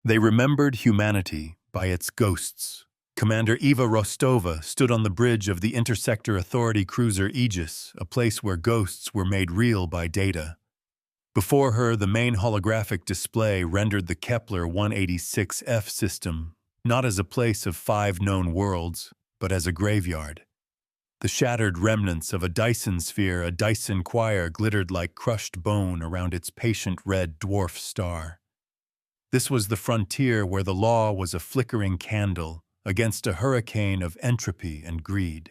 They remembered humanity by its ghosts. Commander Eva Rostova stood on the bridge of the Intersector Authority cruiser Aegis, a place where ghosts were made real by data. Before her, the main holographic display rendered the Kepler 186F system not as a place of 5 known worlds, but as a graveyard. The shattered remnants of a Dyson sphere, a Dyson choir, glittered like crushed bone around its patient red dwarf star. This was the frontier where the law was a flickering candle against a hurricane of entropy and greed.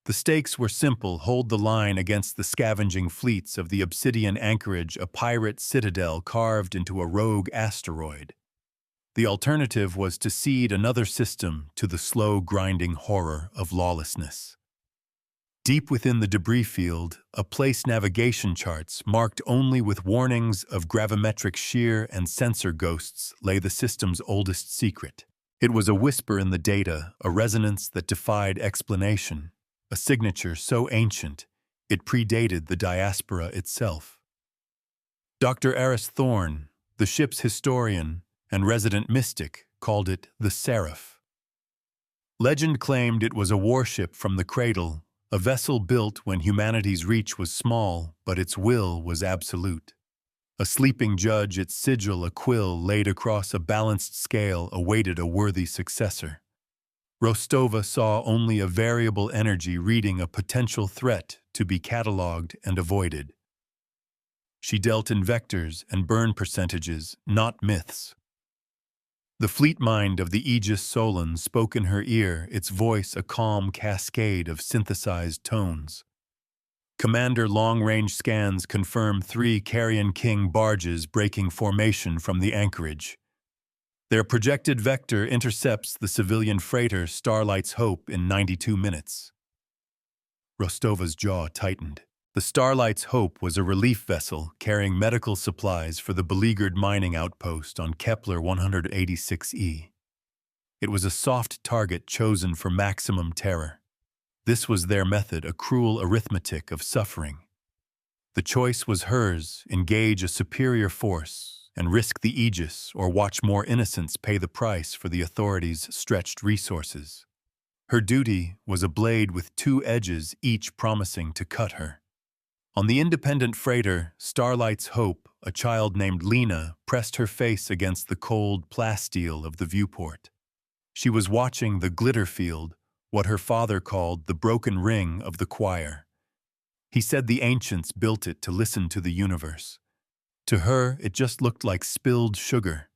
The stakes were simple: hold the line against the scavenging fleets of the Obsidian Anchorage, a pirate citadel carved into a rogue asteroid. The alternative was to cede another system to the slow, grinding horror of lawlessness. Deep within the debris field, a place navigation charts marked only with warnings of gravimetric shear and sensor ghosts lay the system's oldest secret. It was a whisper in the data, a resonance that defied explanation, a signature so ancient it predated the diaspora itself. Dr. Aris Thorne, the ship's historian and resident mystic, called it the Seraph. Legend claimed it was a warship from the cradle, a vessel built when humanity's reach was small, but its will was absolute. A sleeping judge, its sigil a quill laid across a balanced scale, awaited a worthy successor. Rostova saw only a variable energy reading a potential threat to be catalogued and avoided. She dealt in vectors and burn percentages, not myths. The fleet mind of the Aegis Solon spoke in her ear, its voice a calm cascade of synthesized tones. Commander long-range scans confirm 3 Carrion King barges breaking formation from the anchorage. Their projected vector intercepts the civilian freighter Starlight's Hope in 92 minutes. Rostova's jaw tightened. The Starlight's Hope was a relief vessel carrying medical supplies for the beleaguered mining outpost on Kepler 186e. It was a soft target chosen for maximum terror. This was their method, a cruel arithmetic of suffering. The choice was hers: engage a superior force and risk the Aegis, or watch more innocents pay the price for the authorities' stretched resources. Her duty was a blade with 2 edges, each promising to cut her. On the independent freighter Starlight's Hope, a child named Lena pressed her face against the cold plasteel of the viewport. She was watching the glitter field, what her father called the broken ring of the choir. He said the ancients built it to listen to the universe. To her, it just looked like spilled sugar.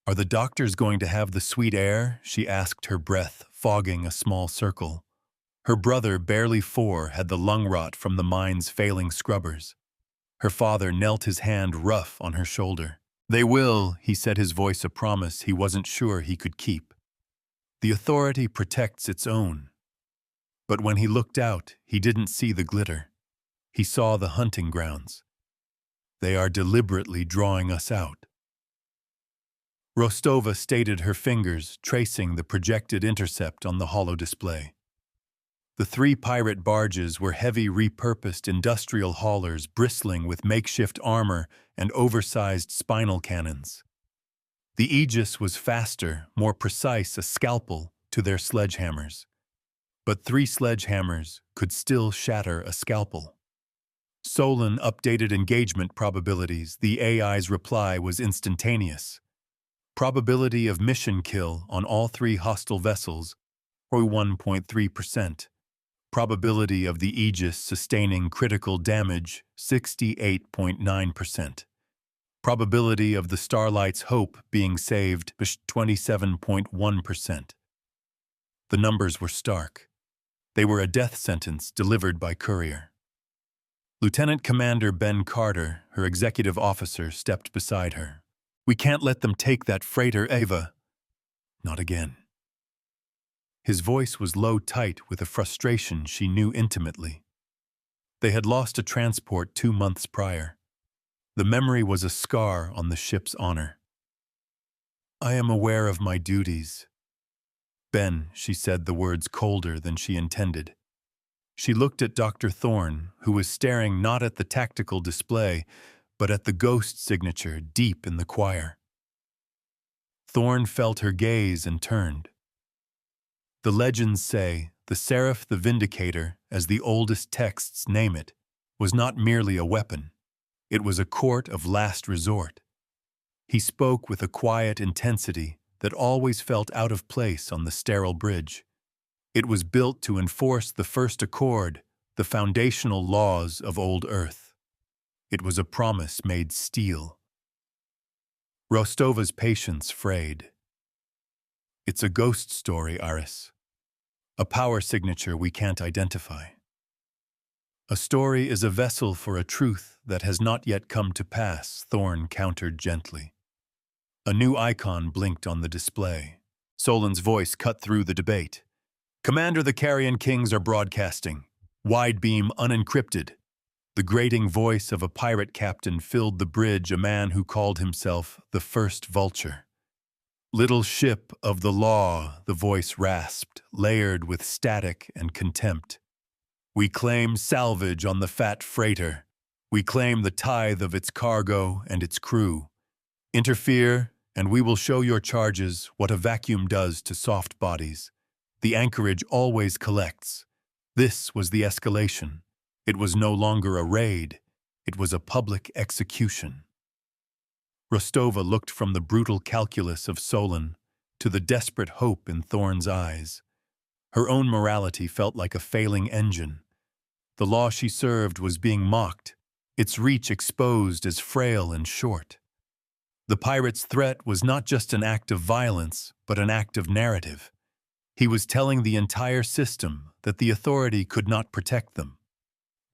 "Are the doctors going to have the sweet air?" she asked, her breath fogging a small circle. Her brother, barely 4, had the lung rot from the mine's failing scrubbers. Her father knelt, his hand rough on her shoulder. "They will," he said, his voice a promise he wasn't sure he could keep. The authority protects its own. But when he looked out, he didn't see the glitter. He saw the hunting grounds. "They are deliberately drawing us out." Rostova stated, her fingers tracing the projected intercept on the holo display. The 3 pirate barges were heavy, repurposed industrial haulers bristling with makeshift armor and oversized spinal cannons. The Aegis was faster, more precise, a scalpel to their sledgehammers. But 3 sledgehammers could still shatter a scalpel. Solon updated engagement probabilities. The AI's reply was instantaneous. Probability of mission kill on all 3 hostile vessels, 1.3%. Probability of the Aegis sustaining critical damage, 68.9%. Probability of the Starlight's Hope being saved, 27.1%. The numbers were stark. They were a death sentence delivered by courier. Lieutenant Commander Ben Carter, her executive officer, stepped beside her. "We can't let them take that freighter, Ava." "Not again." His voice was low, tight with a frustration she knew intimately. They had lost a transport 2 months prior. The memory was a scar on the ship's honor. "I am aware of my duties." "Ben," she said, the words colder than she intended. She looked at Dr. Thorne, who was staring not at the tactical display, but at the ghost signature deep in the choir. Thorn felt her gaze and turned. The legends say the Seraph the Vindicator, as the oldest texts name it, was not merely a weapon. It was a court of last resort. He spoke with a quiet intensity that always felt out of place on the sterile bridge. It was built to enforce the first accord, the foundational laws of old Earth. It was a promise made steel. Rostova's patience frayed. It's a ghost story, Iris. A power signature we can't identify. A story is a vessel for a truth that has not yet come to pass, Thorn countered gently. A new icon blinked on the display. Solon's voice cut through the debate. Commander, the Carrion Kings are broadcasting. Wide beam unencrypted. The grating voice of a pirate captain filled the bridge, a man who called himself the First Vulture. Little ship of the law, the voice rasped, layered with static and contempt. We claim salvage on the fat freighter. We claim the tithe of its cargo and its crew. Interfere, and we will show your charges what a vacuum does to soft bodies. The anchorage always collects. This was the escalation. It was no longer a raid. It was a public execution. Rostova looked from the brutal calculus of Solon to the desperate hope in Thorn's eyes. Her own morality felt like a failing engine. The law she served was being mocked, its reach exposed as frail and short. The pirate's threat was not just an act of violence, but an act of narrative. He was telling the entire system that the authority could not protect them.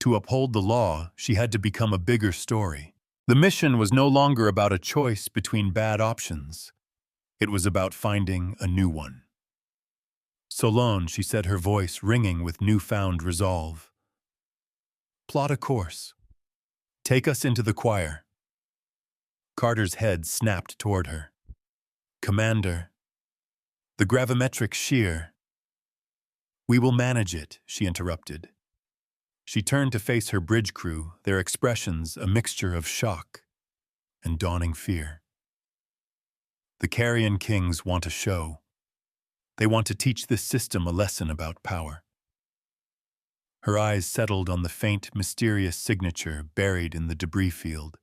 To uphold the law, she had to become a bigger story. The mission was no longer about a choice between bad options. It was about finding a new one. Solon, she said, her voice ringing with newfound resolve. Plot a course. Take us into the choir. Carter's head snapped toward her. Commander. The gravimetric shear. We will manage it, she interrupted. She turned to face her bridge crew, their expressions a mixture of shock and dawning fear. The Carrion Kings want a show. They want to teach this system a lesson about power. Her eyes settled on the faint, mysterious signature buried in the debris field.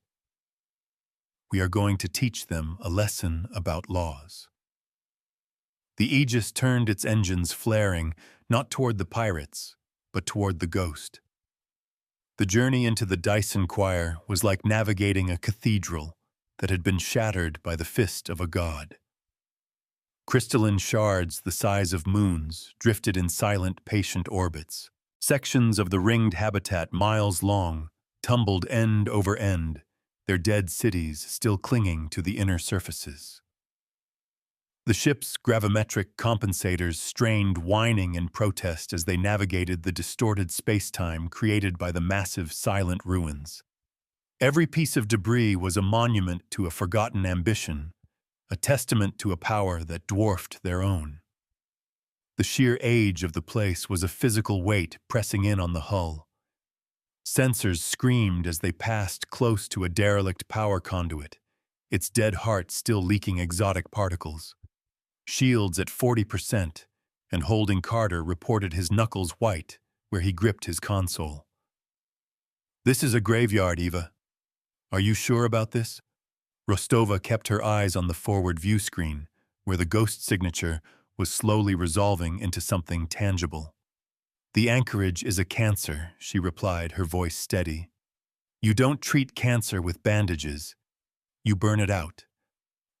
We are going to teach them a lesson about laws. The Aegis turned its engines flaring, not toward the pirates, but toward the ghost. The journey into the Dyson Choir was like navigating a cathedral that had been shattered by the fist of a god. Crystalline shards the size of moons drifted in silent, patient orbits. Sections of the ringed habitat miles long tumbled end over end, their dead cities still clinging to the inner surfaces. The ship's gravimetric compensators strained, whining in protest as they navigated the distorted space-time created by the massive, silent ruins. Every piece of debris was a monument to a forgotten ambition, a testament to a power that dwarfed their own. The sheer age of the place was a physical weight pressing in on the hull. Sensors screamed as they passed close to a derelict power conduit, its dead heart still leaking exotic particles. Shields at 40%, and holding Carter reported his knuckles white where he gripped his console. This is a graveyard, Eva. Are you sure about this? Rostova kept her eyes on the forward view screen, where the ghost signature was slowly resolving into something tangible. The anchorage is a cancer, she replied, her voice steady. You don't treat cancer with bandages. You burn it out.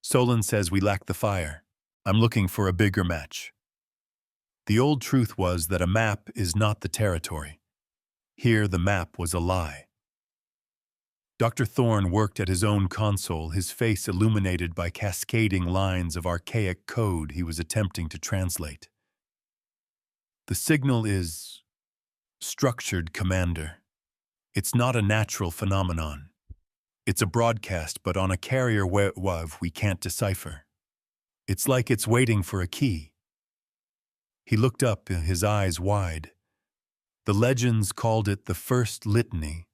Solon says we lack the fire. I'm looking for a bigger match. The old truth was that a map is not the territory. Here the map was a lie. Dr. Thorne worked at his own console, his face illuminated by cascading lines of archaic code he was attempting to translate. The signal is structured, Commander. It's not a natural phenomenon. It's a broadcast, but on a carrier wave we can't decipher. It's like it's waiting for a key. He looked up, his eyes wide. The legends called it the first litany,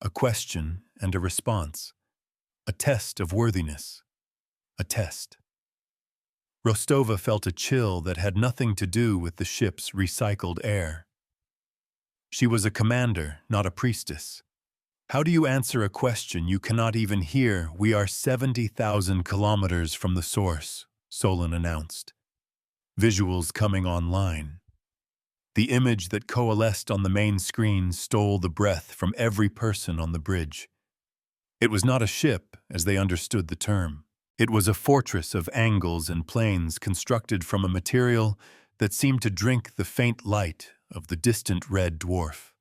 a question and a response, a test of worthiness, a test. Rostova felt a chill that had nothing to do with the ship's recycled air. She was a commander, not a priestess. How do you answer a question you cannot even hear? We are 70,000 kilometers from the source, Solon announced. Visuals coming online. The image that coalesced on the main screen stole the breath from every person on the bridge. It was not a ship, as they understood the term. It was a fortress of angles and planes constructed from a material that seemed to drink the faint light of the distant red dwarf.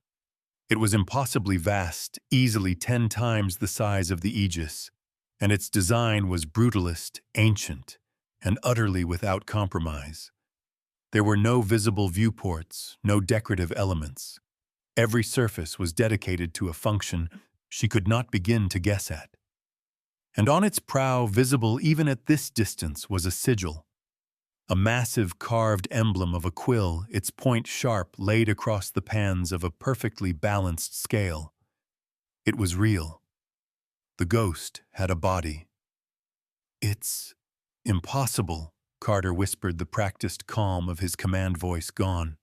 It was impossibly vast, easily 10 times the size of the Aegis, and its design was brutalist, ancient, and utterly without compromise. There were no visible viewports, no decorative elements. Every surface was dedicated to a function she could not begin to guess at. And on its prow, visible even at this distance, was a sigil. A massive carved emblem of a quill, its point sharp, laid across the pans of a perfectly balanced scale. It was real. The ghost had a body. "It's impossible," Carter whispered, the practiced calm of his command voice gone.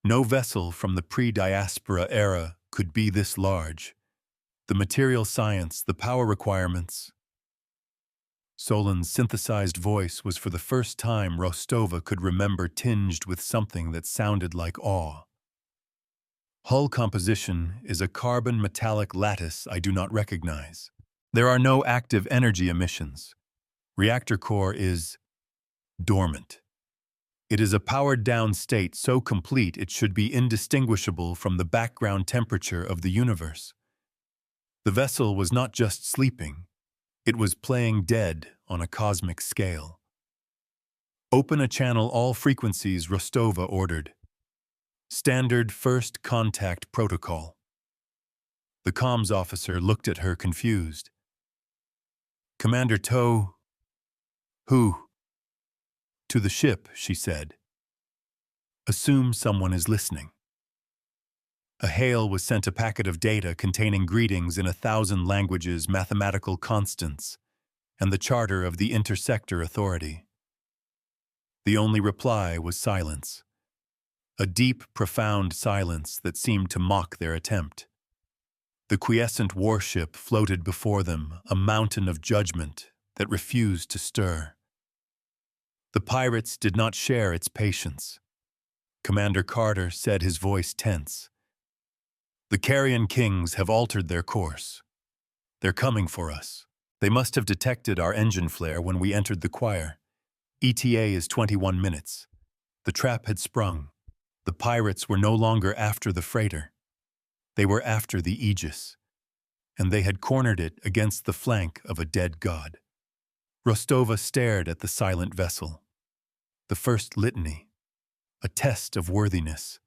No vessel from the pre-diaspora era could be this large. The material science, the power requirements. Solon's synthesized voice was for the first time Rostova could remember, tinged with something that sounded like awe. "Hull composition is a carbon metallic lattice I do not recognize. There are no active energy emissions. Reactor core is dormant. It is a powered-down state so complete it should be indistinguishable from the background temperature of the universe." The vessel was not just sleeping. It was playing dead on a cosmic scale. "Open a channel all frequencies," Rostova ordered. "Standard first contact protocol." The comms officer looked at her confused. "Commander Toe..." "Who?" "To the ship," she said. "Assume someone is listening." A hail was sent, a packet of data containing greetings in 1,000 languages, mathematical constants, and the charter of the Intersector Authority. The only reply was silence. A deep, profound silence that seemed to mock their attempt. The quiescent warship floated before them, a mountain of judgment that refused to stir. The pirates did not share its patience. Commander Carter said, his voice tense. "The Carrion Kings have altered their course. They're coming for us. They must have detected our engine flare when we entered the choir. ETA is 21 minutes. The trap had sprung. The pirates were no longer after the freighter. They were after the Aegis, and they had cornered it against the flank of a dead god." Rostova stared at the silent vessel. The first litany, a test of worthiness.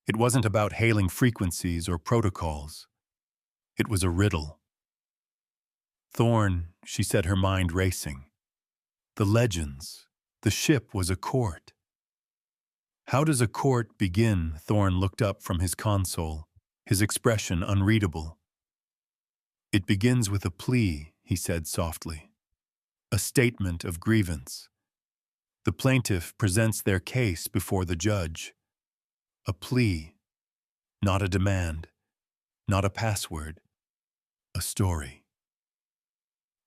It wasn't about hailing frequencies or protocols. It was a riddle. "Thorn," she said, her mind racing. "The legends. The ship was a court." "How does a court begin?" Thorn looked up from his console, his expression unreadable. "It begins with a plea," he said softly. "A statement of grievance. The plaintiff presents their case before the judge. A plea, not a demand, not a password, a story."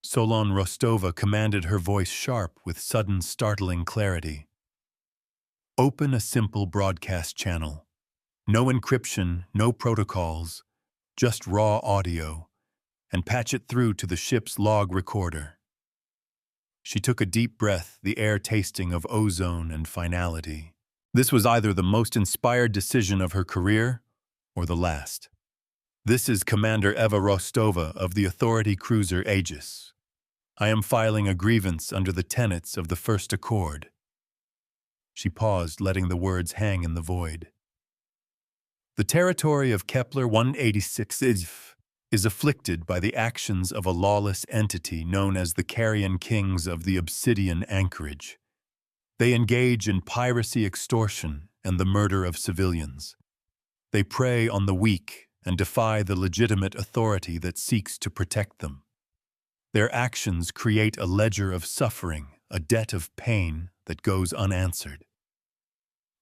Solon Rostova commanded, her voice sharp with sudden startling clarity. "Open a simple broadcast channel. No encryption, no protocols, just raw audio, and patch it through to the ship's log recorder." She took a deep breath, the air tasting of ozone and finality. This was either the most inspired decision of her career or the last. "This is Commander Eva Rostova of the Authority cruiser Aegis. I am filing a grievance under the tenets of the First Accord." She paused, letting the words hang in the void. "The territory of Kepler 186 is afflicted by the actions of a lawless entity known as the Carrion Kings of the Obsidian Anchorage. They engage in piracy, extortion, and the murder of civilians. They prey on the weak and defy the legitimate authority that seeks to protect them. Their actions create a ledger of suffering, a debt of pain that goes unanswered.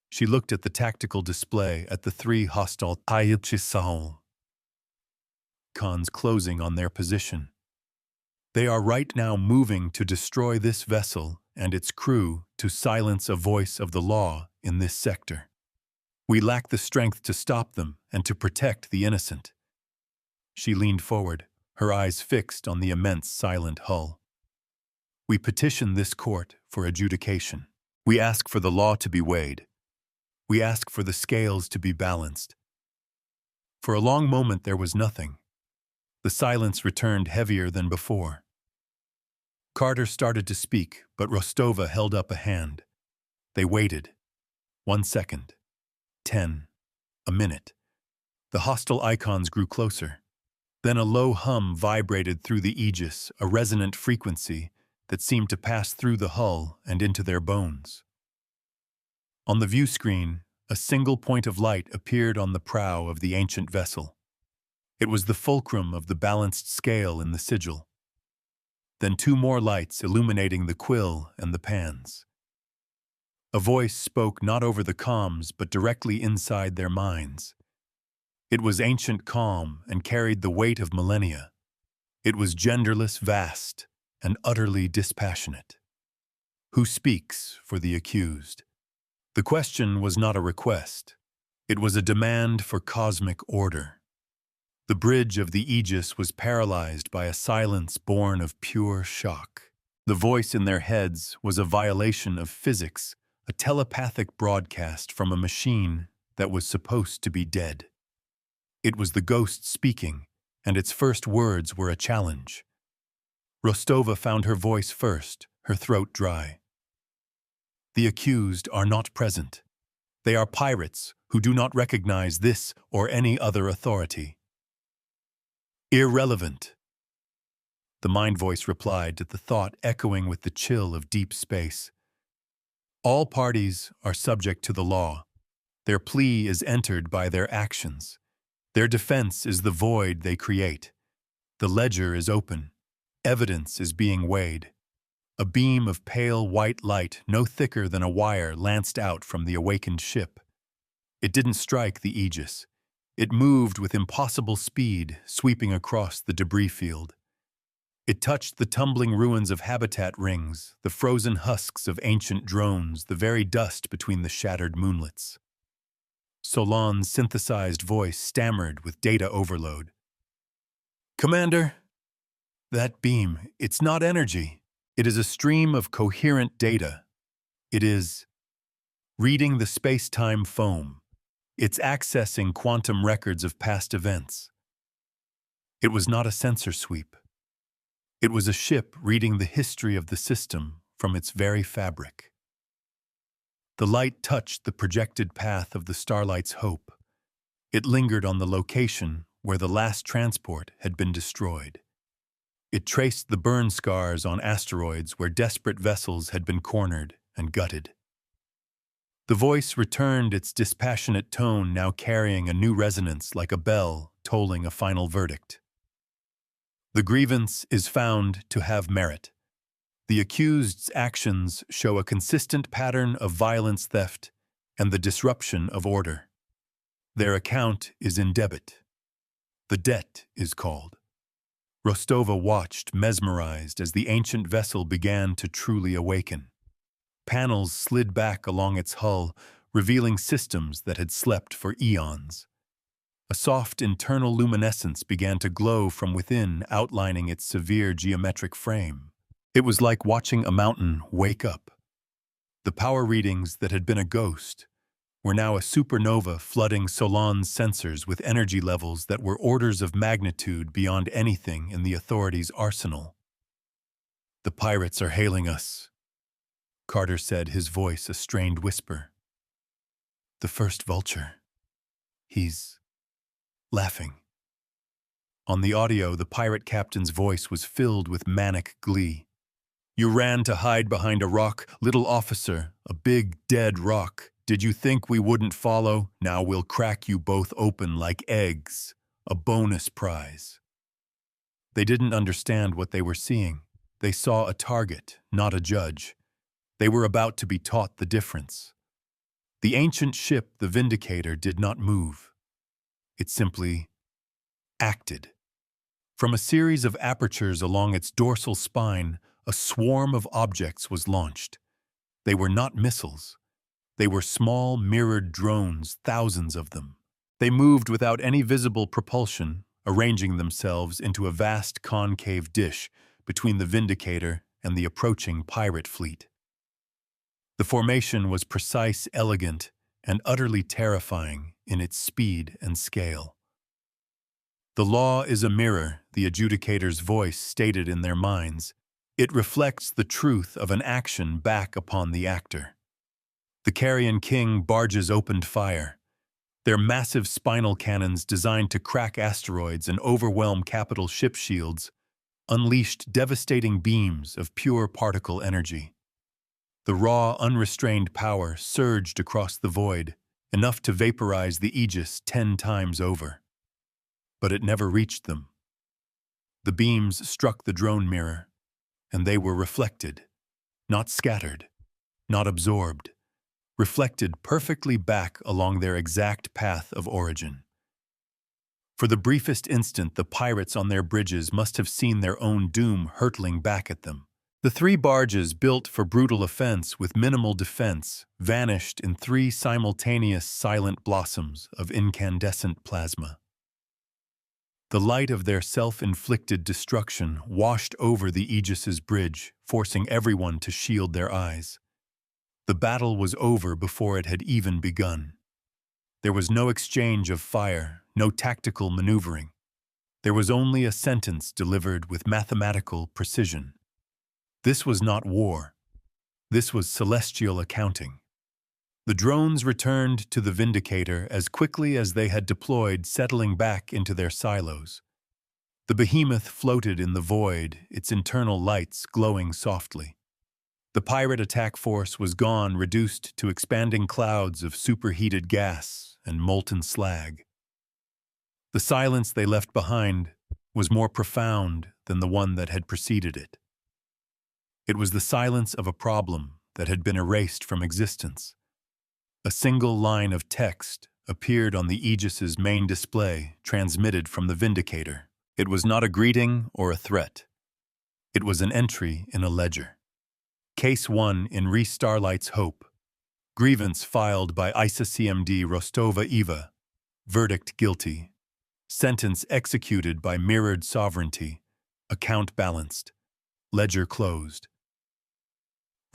She looked at the tactical display at the three hostile HFY cons closing on their position. They are right now moving to destroy this vessel and its crew to silence a voice of the law in this sector. We lack the strength to stop them and to protect the innocent. She leaned forward, her eyes fixed on the immense silent hull. We petition this court for adjudication. We ask for the law to be weighed. We ask for the scales to be balanced. For a long moment there was nothing. The silence returned heavier than before. Carter started to speak, but Rostova held up a hand. They waited. 1 second. 10. A minute. The hostile icons grew closer. Then a low hum vibrated through the aegis, a resonant frequency that seemed to pass through the hull and into their bones. On the view screen, a single point of light appeared on the prow of the ancient vessel. It was the fulcrum of the balanced scale in the sigil. Then 2 more lights illuminating the quill and the pans. A voice spoke not over the comms but directly inside their minds. It was ancient calm and carried the weight of millennia. It was genderless, vast, and utterly dispassionate. Who speaks for the accused? The question was not a request. It was a demand for cosmic order. The bridge of the aegis was paralyzed by a silence born of pure shock. The voice in their heads was a violation of physics, a telepathic broadcast from a machine that was supposed to be dead. It was the ghost speaking, and its first words were a challenge. Rostova found her voice first, her throat dry. The accused are not present. They are pirates who do not recognize this or any other authority. Irrelevant. The mind voice replied, at the thought echoing with the chill of deep space. All parties are subject to the law. Their plea is entered by their actions. Their defense is the void they create. The ledger is open. Evidence is being weighed. A beam of pale white light, no thicker than a wire, lanced out from the awakened ship. It didn't strike the aegis. It moved with impossible speed, sweeping across the debris field. It touched the tumbling ruins of habitat rings, the frozen husks of ancient drones, the very dust between the shattered moonlets. Solon's synthesized voice stammered with data overload. Commander, that beam, it's not energy. It is a stream of coherent data. It is reading the space-time foam. It's accessing quantum records of past events. It was not a sensor sweep. It was a ship reading the history of the system from its very fabric. The light touched the projected path of the Starlight's hope. It lingered on the location where the last transport had been destroyed. It traced the burn scars on asteroids where desperate vessels had been cornered and gutted. The voice returned its dispassionate tone, now carrying a new resonance like a bell tolling a final verdict. The grievance is found to have merit. The accused's actions show a consistent pattern of violence, theft, and the disruption of order. Their account is in debit. The debt is called. Rostova watched, mesmerized, as the ancient vessel began to truly awaken. Panels slid back along its hull, revealing systems that had slept for eons. A soft internal luminescence began to glow from within, outlining its severe geometric frame. It was like watching a mountain wake up. The power readings that had been a ghost were now a supernova flooding Solon's sensors with energy levels that were orders of magnitude beyond anything in the authorities' arsenal. The pirates are hailing us, Carter said, his voice a strained whisper. The first vulture. He's laughing. On the audio, the pirate captain's voice was filled with manic glee. You ran to hide behind a rock, little officer, a big, dead rock. Did you think we wouldn't follow? Now we'll crack you both open like eggs. A bonus prize. They didn't understand what they were seeing. They saw a target, not a judge. They were about to be taught the difference. The ancient ship, the Vindicator, did not move. It simply acted. From a series of apertures along its dorsal spine, a swarm of objects was launched. They were not missiles. They were small, mirrored drones, thousands of them. They moved without any visible propulsion, arranging themselves into a vast concave dish between the Vindicator and the approaching pirate fleet. The formation was precise, elegant, and utterly terrifying in its speed and scale. The law is a mirror, the adjudicator's voice stated in their minds. It reflects the truth of an action back upon the actor. The Carrion King barges opened fire. Their massive spinal cannons designed to crack asteroids and overwhelm capital ship shields unleashed devastating beams of pure particle energy. The raw, unrestrained power surged across the void, enough to vaporize the Aegis 10 times over. But it never reached them. The beams struck the drone mirror, and they were reflected, not scattered, not absorbed, reflected perfectly back along their exact path of origin. For the briefest instant, the pirates on their bridges must have seen their own doom hurtling back at them. The 3 barges built for brutal offense with minimal defense vanished in 3 simultaneous silent blossoms of incandescent plasma. The light of their self-inflicted destruction washed over the Aegis's bridge, forcing everyone to shield their eyes. The battle was over before it had even begun. There was no exchange of fire, no tactical maneuvering. There was only a sentence delivered with mathematical precision. This was not war. This was celestial accounting. The drones returned to the Vindicator as quickly as they had deployed, settling back into their silos. The behemoth floated in the void, its internal lights glowing softly. The pirate attack force was gone, reduced to expanding clouds of superheated gas and molten slag. The silence they left behind was more profound than the one that had preceded it. It was the silence of a problem that had been erased from existence. A single line of text appeared on the Aegis's main display, transmitted from the Vindicator. It was not a greeting or a threat. It was an entry in a ledger. Case 1 in Re-Starlight's Hope. Grievance filed by ISA CMD Rostova Eva. Verdict guilty. Sentence executed by Mirrored Sovereignty. Account balanced. Ledger closed.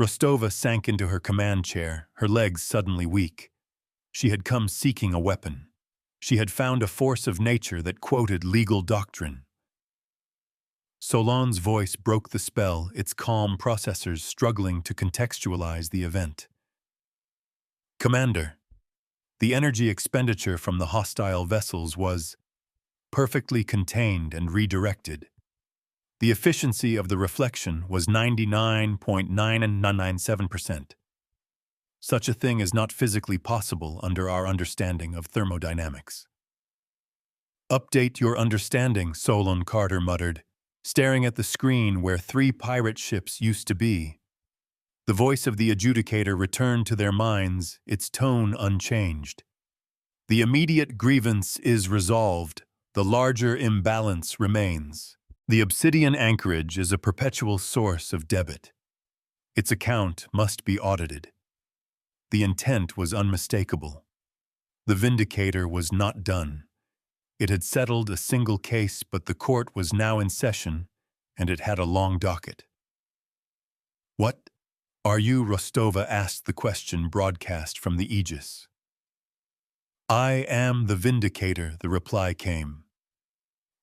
Rostova sank into her command chair, her legs suddenly weak. She had come seeking a weapon. She had found a force of nature that quoted legal doctrine. Solon's voice broke the spell, its calm processors struggling to contextualize the event. Commander, the energy expenditure from the hostile vessels was perfectly contained and redirected. The efficiency of the reflection was 99.9997%. Such a thing is not physically possible under our understanding of thermodynamics. Update your understanding, Solon Carter muttered, staring at the screen where 3 pirate ships used to be. The voice of the adjudicator returned to their minds, its tone unchanged. The immediate grievance is resolved. The larger imbalance remains. The obsidian anchorage is a perpetual source of debit. Its account must be audited. The intent was unmistakable. The Vindicator was not done. It had settled a single case, but the court was now in session, and it had a long docket. "What are you?" Rostova asked the question broadcast from the Aegis. "I am the Vindicator," the reply came.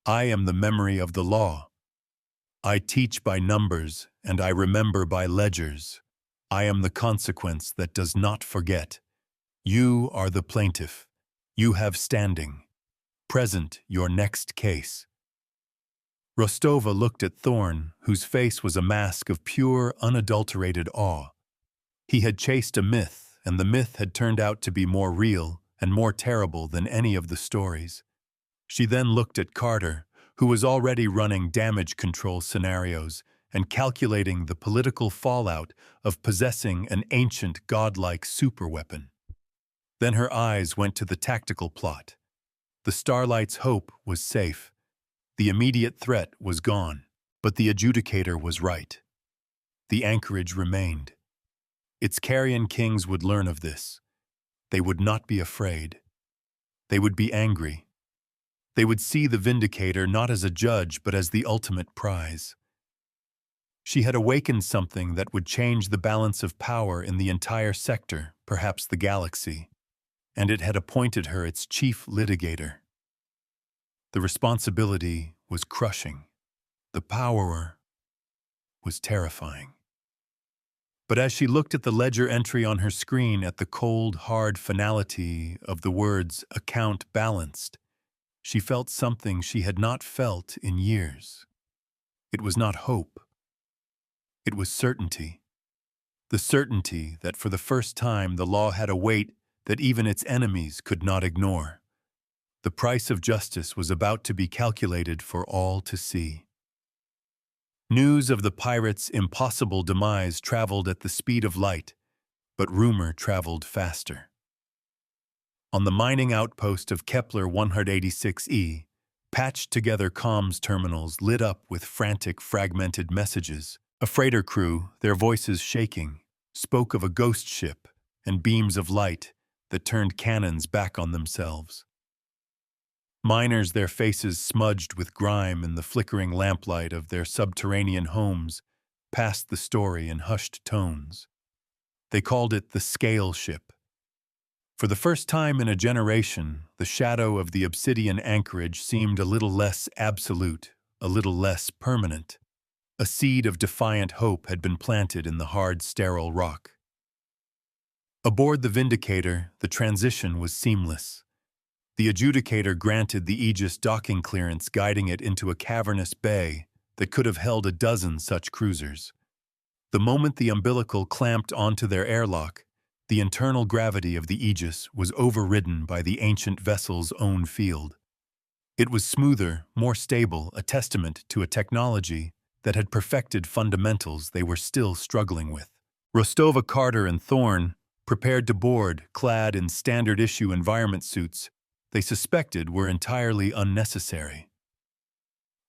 "I am the memory of the law. I teach by numbers, and I remember by ledgers. I am the consequence that does not forget. You are the plaintiff. You have standing. Present your next case." Rostova looked at Thorn, whose face was a mask of pure, unadulterated awe. He had chased a myth, and the myth had turned out to be more real and more terrible than any of the stories. She then looked at Carter, who was already running damage control scenarios and calculating the political fallout of possessing an ancient godlike superweapon. Then her eyes went to the tactical plot. The Starlight's hope was safe. The immediate threat was gone, but the adjudicator was right. The anchorage remained. Its carrion kings would learn of this. They would not be afraid. They would be angry. They would see the Vindicator not as a judge but as the ultimate prize. She had awakened something that would change the balance of power in the entire sector, perhaps the galaxy, and it had appointed her its chief litigator. The responsibility was crushing. The power was terrifying. But as she looked at the ledger entry on her screen, at the cold, hard finality of the words "account balanced," she felt something she had not felt in years. It was not hope. It was certainty. The certainty that for the first time the law had a weight that even its enemies could not ignore. The price of justice was about to be calculated for all to see. News of the pirates' impossible demise traveled at the speed of light, but rumor traveled faster. On the mining outpost of Kepler 186e, patched-together comms terminals lit up with frantic, fragmented messages. A freighter crew, their voices shaking, spoke of a ghost ship and beams of light that turned cannons back on themselves. Miners, their faces smudged with grime in the flickering lamplight of their subterranean homes, passed the story in hushed tones. They called it the Scale Ship. For the first time in a generation, the shadow of the obsidian anchorage seemed a little less absolute, a little less permanent. A seed of defiant hope had been planted in the hard, sterile rock. Aboard the Vindicator, the transition was seamless. The adjudicator granted the Aegis docking clearance, guiding it into a cavernous bay that could have held a dozen such cruisers. The moment the umbilical clamped onto their airlock, the internal gravity of the Aegis was overridden by the ancient vessel's own field. It was smoother, more stable, a testament to a technology that had perfected fundamentals they were still struggling with. Rostova, Carter, and Thorne prepared to board, clad in standard-issue environment suits they suspected were entirely unnecessary.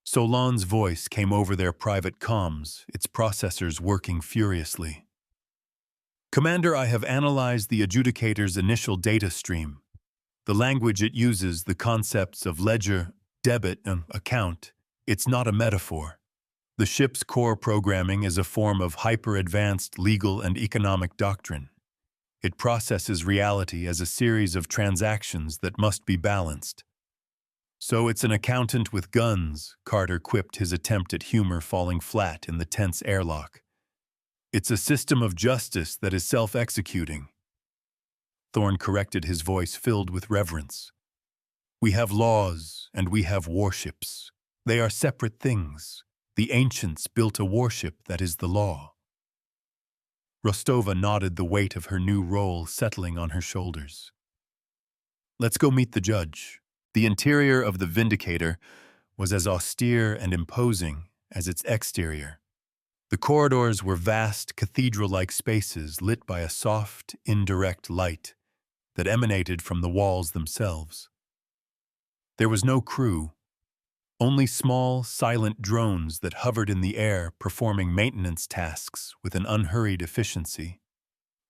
Solon's voice came over their private comms, its processors working furiously. "Commander, I have analyzed the adjudicator's initial data stream. The language it uses, the concepts of ledger, debit, and account, it's not a metaphor. The ship's core programming is a form of hyper-advanced legal and economic doctrine. It processes reality as a series of transactions that must be balanced." "So it's an accountant with guns," Carter quipped, his attempt at humor falling flat in the tense airlock. "It's a system of justice that is self-executing." Thorne corrected, his voice filled with reverence. "We have laws and we have warships. They are separate things. The ancients built a warship that is the law." Rostova nodded, the weight of her new role settling on her shoulders. "Let's go meet the judge." The interior of the Vindicator was as austere and imposing as its exterior. The corridors were vast, cathedral-like spaces lit by a soft, indirect light that emanated from the walls themselves. There was no crew, only small, silent drones that hovered in the air, performing maintenance tasks with an unhurried efficiency.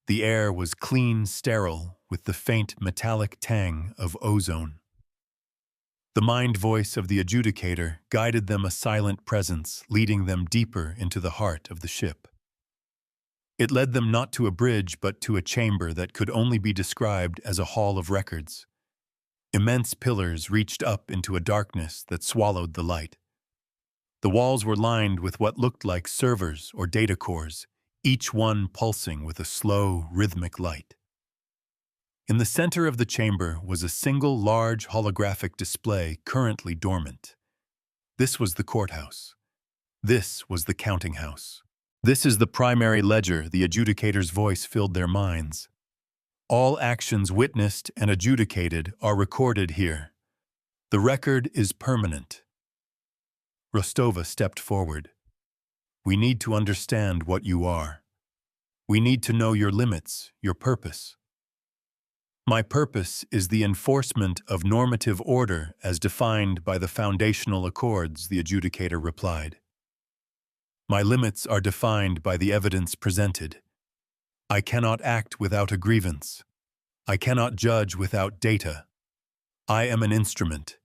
The air was clean, sterile, with the faint metallic tang of ozone. The mind voice of the adjudicator guided them, a silent presence, leading them deeper into the heart of the ship. It led them not to a bridge, but to a chamber that could only be described as a hall of records. Immense pillars reached up into a darkness that swallowed the light. The walls were lined with what looked like servers or data cores, each one pulsing with a slow, rhythmic light. In the center of the chamber was a single large holographic display currently dormant. This was the courthouse. This was the counting house. "This is the primary ledger," the adjudicator's voice filled their minds. "All actions witnessed and adjudicated are recorded here. The record is permanent." Rostova stepped forward. We need to understand what you are. We need to know your limits, your purpose. My purpose is the enforcement of normative order as defined by the foundational accords, the adjudicator replied. My limits are defined by the evidence presented. I cannot act without a grievance. I cannot judge without data. I am an instrument.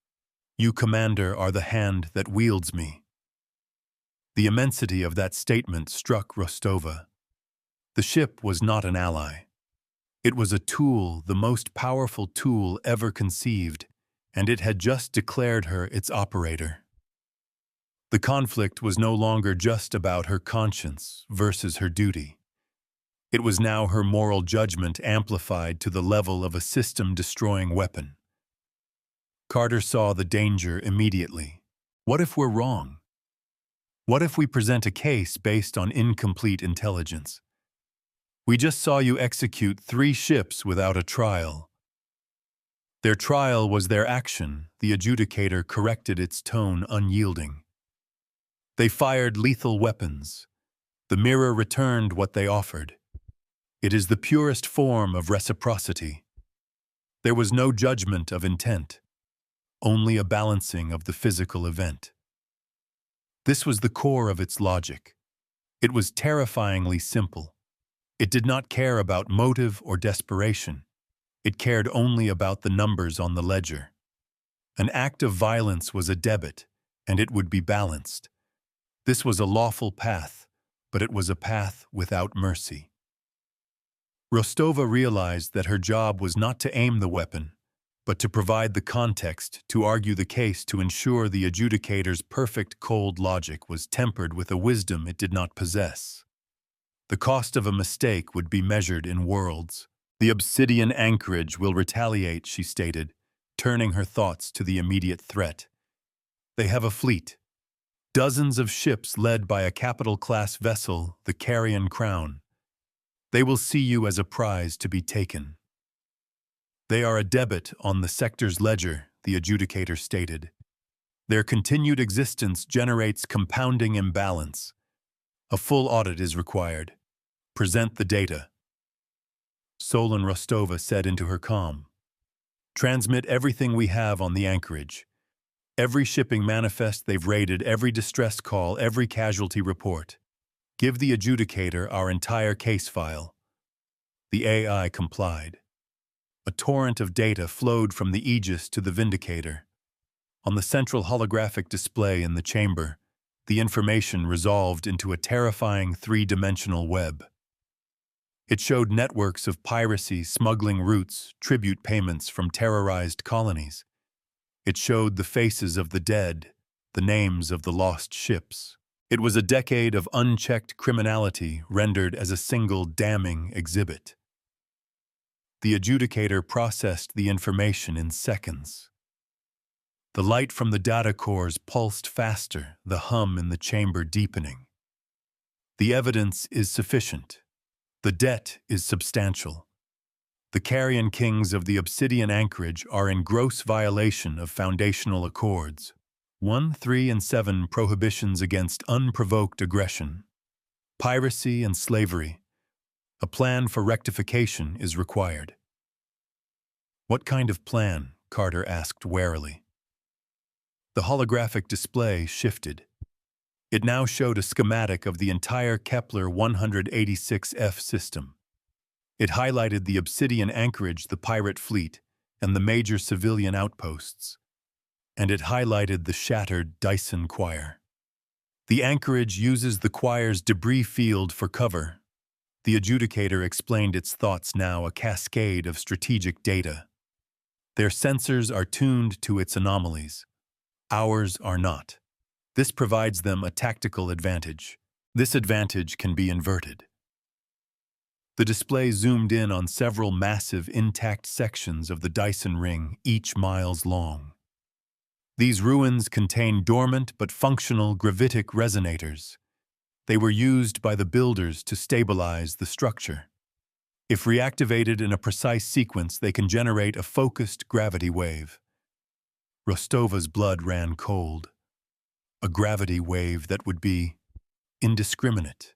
You, Commander, are the hand that wields me. The immensity of that statement struck Rostova. The ship was not an ally. It was a tool, the most powerful tool ever conceived, and it had just declared her its operator. The conflict was no longer just about her conscience versus her duty. It was now her moral judgment amplified to the level of a system-destroying weapon. Carter saw the danger immediately. What if we're wrong? What if we present a case based on incomplete intelligence? We just saw you execute 3 ships without a trial. Their trial was their action, the adjudicator corrected its tone unyielding. They fired lethal weapons. The mirror returned what they offered. It is the purest form of reciprocity. There was no judgment of intent, only a balancing of the physical event. This was the core of its logic. It was terrifyingly simple. It did not care about motive or desperation. It cared only about the numbers on the ledger. An act of violence was a debit, and it would be balanced. This was a lawful path, but it was a path without mercy. Rostova realized that her job was not to aim the weapon, but to provide the context, to argue the case, to ensure the adjudicator's perfect cold logic was tempered with a wisdom it did not possess. The cost of a mistake would be measured in worlds. The obsidian anchorage will retaliate, she stated, turning her thoughts to the immediate threat. They have a fleet. Dozens of ships led by a capital-class vessel, the Carrion Crown. They will see you as a prize to be taken. They are a debit on the sector's ledger, the adjudicator stated. Their continued existence generates compounding imbalance. A full audit is required. Present the data. Solon Rostova said into her comm. Transmit everything we have on the anchorage. Every shipping manifest they've raided, every distress call, every casualty report. Give the adjudicator our entire case file. The AI complied. A torrent of data flowed from the Aegis to the Vindicator. On the central holographic display in the chamber, the information resolved into a terrifying 3-dimensional web. It showed networks of piracy, smuggling routes, tribute payments from terrorized colonies. It showed the faces of the dead, the names of the lost ships. It was a decade of unchecked criminality rendered as a single damning exhibit. The adjudicator processed the information in seconds. The light from the data cores pulsed faster, the hum in the chamber deepening. The evidence is sufficient. The debt is substantial. The Carrion Kings of the Obsidian Anchorage are in gross violation of foundational accords. 1, 3, and 7 prohibitions against unprovoked aggression. Piracy and slavery. A plan for rectification is required. What kind of plan? Carter asked warily. The holographic display shifted. It now showed a schematic of the entire Kepler 186F system. It highlighted the Obsidian Anchorage, the pirate fleet, and the major civilian outposts. And it highlighted the shattered Dyson Choir. The anchorage uses the choir's debris field for cover. The adjudicator explained its thoughts now, a cascade of strategic data. Their sensors are tuned to its anomalies. Ours are not. This provides them a tactical advantage. This advantage can be inverted. The display zoomed in on several massive intact sections of the Dyson ring, each miles long. These ruins contain dormant but functional gravitic resonators. They were used by the builders to stabilize the structure. If reactivated in a precise sequence, they can generate a focused gravity wave. Rostova's blood ran cold. A gravity wave that would be indiscriminate.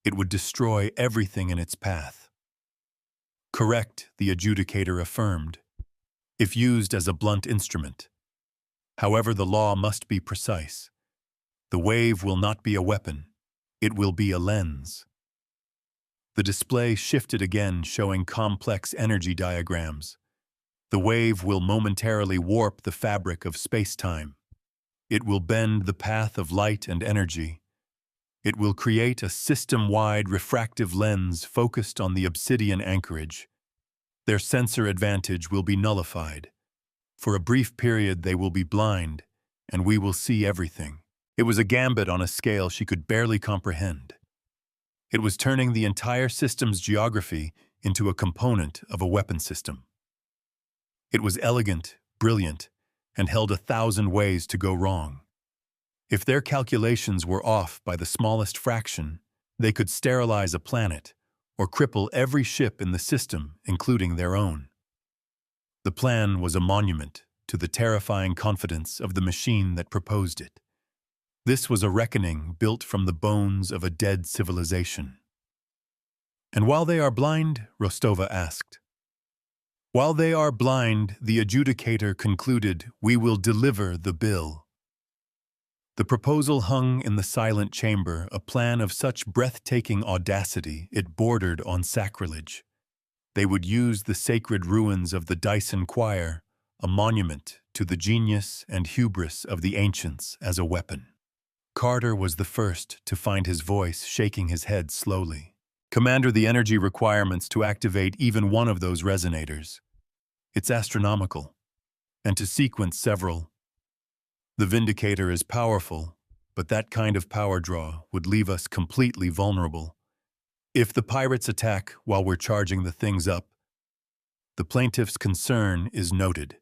It would destroy everything in its path. Correct, the adjudicator affirmed, if used as a blunt instrument. However, the law must be precise. The wave will not be a weapon. It will be a lens. The display shifted again, showing complex energy diagrams. The wave will momentarily warp the fabric of space-time. It will bend the path of light and energy. It will create a system-wide refractive lens focused on the obsidian anchorage. Their sensor advantage will be nullified. For a brief period, they will be blind, and we will see everything. It was a gambit on a scale she could barely comprehend. It was turning the entire system's geography into a component of a weapon system. It was elegant, brilliant, and held 1,000 ways to go wrong. If their calculations were off by the smallest fraction, they could sterilize a planet or cripple every ship in the system, including their own. The plan was a monument to the terrifying confidence of the machine that proposed it. This was a reckoning built from the bones of a dead civilization. And while they are blind, Rostova asked. While they are blind, the adjudicator concluded, we will deliver the bill. The proposal hung in the silent chamber, a plan of such breathtaking audacity it bordered on sacrilege. They would use the sacred ruins of the Dyson Choir, a monument to the genius and hubris of the ancients, as a weapon. Carter was the first to find his voice, shaking his head slowly. Commander, the energy requirements to activate even one of those resonators. It's astronomical. And to sequence several. The Vindicator is powerful, but that kind of power draw would leave us completely vulnerable. If the pirates attack while we're charging the things up, the plaintiff's concern is noted.